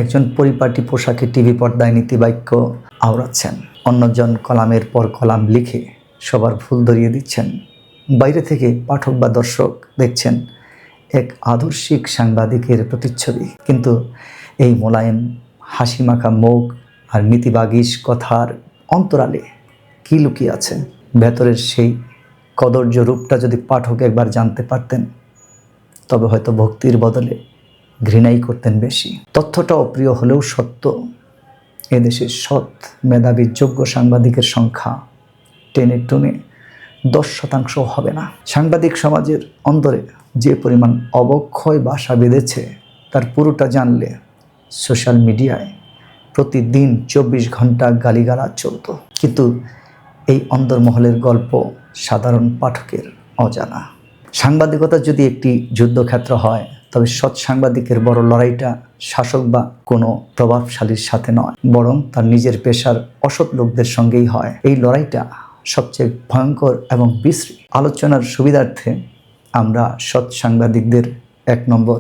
একজন পরিপাটি পোশাকে টিভি পর্দায় নীতিবাক্য আওড়াচ্ছেন, অন্যজন কলামের পর কলাম লিখে সবার ভুল ধরিয়ে দিচ্ছেন। বাইরে থেকে পাঠক বা দর্শক দেখছেন এক আদর্শিক সাংবাদিকের প্রতিচ্ছবি, কিন্তু এই মোলায়েম হাসিমাখা মুখ আর নীতিবাগীশ কথার অন্তরালে কী লুকিয়ে আছে? ভেতরের সেই কদর্য রূপটা যদি পাঠক একবার জানতে পারতেন, তবে হয়তো ভক্তির বদলে ঘৃণাই করতেন বেশি। তথ্যটা অপ্রিয় হলেও সত্য, এদেশের সৎ মেধাবী যোগ্য সাংবাদিকের সংখ্যা টেনে টুনে 10% হবে না। সাংবাদিক সমাজের অন্তরে যে পরিমাণ অবক্ষয় বাসা বেঁধেছে তার পুরোটা জানলে সোশ্যাল মিডিয়ায় প্রতিদিন 24 ঘন্টা গালিগালাজ চলত। কিন্তু এই অন্তর্মহলের গল্প সাধারণ পাঠকের অজানা। সাংবাদিকতা যদি একটি যুদ্ধক্ষেত্র হয়, তবে সৎ সাংবাদিকের বড় লড়াইটা শাসক বা কোনো প্রভাবশালীর সাথে নয়, বরং তার নিজের পেশার অসৎ লোকদের সঙ্গেই হয়। এই লড়াইটা সবচেয়ে ভয়ঙ্কর এবং বিশ্রী। আলোচনার সুবিধার্থে আমরা সৎ সাংবাদিকদের 1 নম্বর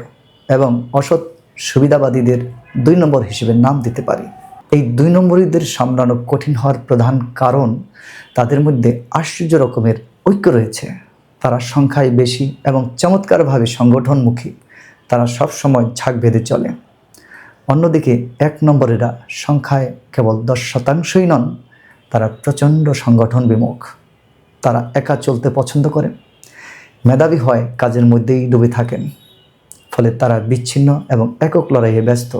এবং অসৎ সুবিধাবাদীদের 2 নম্বর হিসেবে নাম দিতে পারি। এই 2 নম্বরীদের সামলানো কঠিন হওয়ার প্রধান কারণ তাদের মধ্যে আশ্চর্য রকমের ঐক্য রয়েছে। তারা সংখ্যায় বেশি এবং চমৎকারভাবে সংগঠনমুখী। তারা সবসময় ঝাঁক বেঁধে চলে। অন্যদিকে 1 নম্বরেরা সংখ্যায় কেবল 10%ই নন, তারা প্রচণ্ড সংগঠন বিমুখ। তারা একা চলতে পছন্দ করেন, মেধাবী হয় কাজের মধ্যেই ডুবে থাকেন। ফলে তারা বিচ্ছিন্ন এবং একক লড়াইয়ে ব্যস্ত।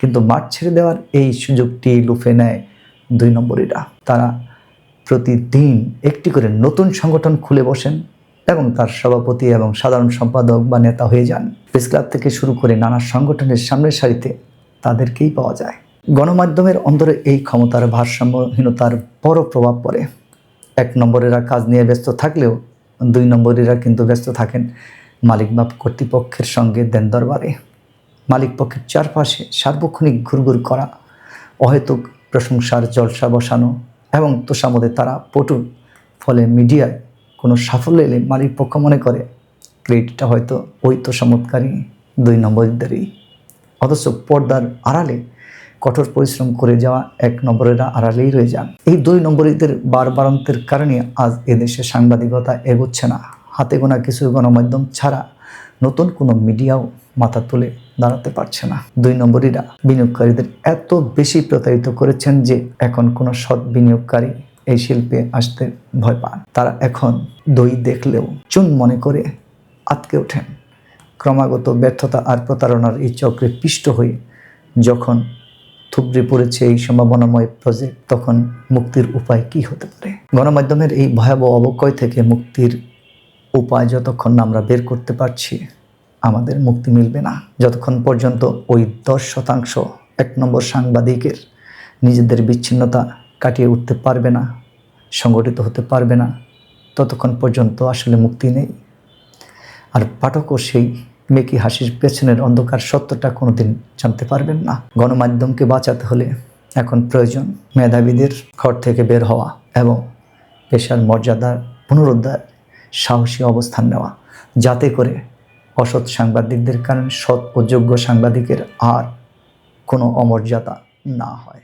কিন্তু মাঠ ছেড়ে দেওয়ার এই সুযোগটি লুফে নেয় 2 নম্বরীরা। তারা প্রতিদিন একটি করে নতুন সংগঠন খুলে বসেন এবং তার সভাপতি এবং সাধারণ সম্পাদক বা নেতা হয়ে যান। প্রেস ক্লাব থেকে শুরু করে নানা সংগঠনের সামনের সারিতে তাদেরকেই পাওয়া যায়। গণমাধ্যমের অন্তরে এই ক্ষমতার ভারসাম্যহীনতার বড় প্রভাব পড়ে। 1 নম্বরেরা কাজ নিয়ে ব্যস্ত থাকলেও 2 নম্বরেরা কিন্তু ব্যস্ত থাকেন মালিক বা কর্তৃপক্ষের সঙ্গে দেন দরবারে। মালিক পক্ষের চারপাশে সার্বক্ষণিক ঘুরঘুর করা, অহেতুক প্রশংসার জলসা বসানো এবং তোষামোদে তারা পটু। ফলে মিডিয়ায় কোনো সাফল্য এলে মালিক পক্ষ মনে করে ক্রেডিটটা হয়তো ওই তোষামোদকারী 2 নম্বরীদেরই। অথচ পর্দার আড়ালে কঠোর পরিশ্রম করে যাওয়া 1 নম্বরেরা আড়ালেই রয়ে যান। এই 2 নম্বরীদের বাড়বাড়ন্তের কারণে আজ এদেশে সাংবাদিকতা এগোচ্ছে না। হাতে গোনা কিছু গণমাধ্যম ছাড়া নতুন কোনো মিডিয়াও মাথা তুলে দাঁড়াতে পারছে না। 2 নম্বরীরা বিনিয়োগকারীদের এত বেশি প্রতারিত করেছেন যে এখন কোনো সৎ বিনিয়োগকারী এই শিল্পে আসতে ভয় পান। তারা এখন দই দেখলেও চুন মনে করে আটকে ওঠেন। ক্রমাগত ব্যর্থতা আর প্রতারণার এই চক্রে পিষ্ট হয়ে যখন থুবড়ে পড়েছে এই সম্ভাবনাময় প্রজেক্ট, তখন মুক্তির উপায় কি হতে পারে? গণমাধ্যমের এই ভয়াবহ অবক্ষয় থেকে মুক্তির উপায় যতক্ষণ না আমরা বের করতে পারছি, আমাদের মুক্তি মিলবে না। যতক্ষণ পর্যন্ত ওই 10% 1 নম্বর সাংবাদিকের নিজেদের বিচ্ছিন্নতা কাটিয়ে উঠতে পারবে না, সংগঠিত হতে পারবে না, ততক্ষণ পর্যন্ত আসলে মুক্তি নেই। আর পাঠকও সেই মেকি হাসির পেছনের অন্ধকার সত্যটা কোনোদিন জানতে পারবেন না। গণমাধ্যমকে বাঁচাতে হলে এখন প্রয়োজন মেধাবীদের ঘর থেকে বের হওয়া এবং পেশার মর্যাদার পুনরুদ্ধার সাহসী অবস্থান নেওয়া, যাতে করে অসৎ সাংবাদিকদের কারণে সৎ ও যোগ্য সাংবাদিকের আর কোনো অমর্যাদা না হয়।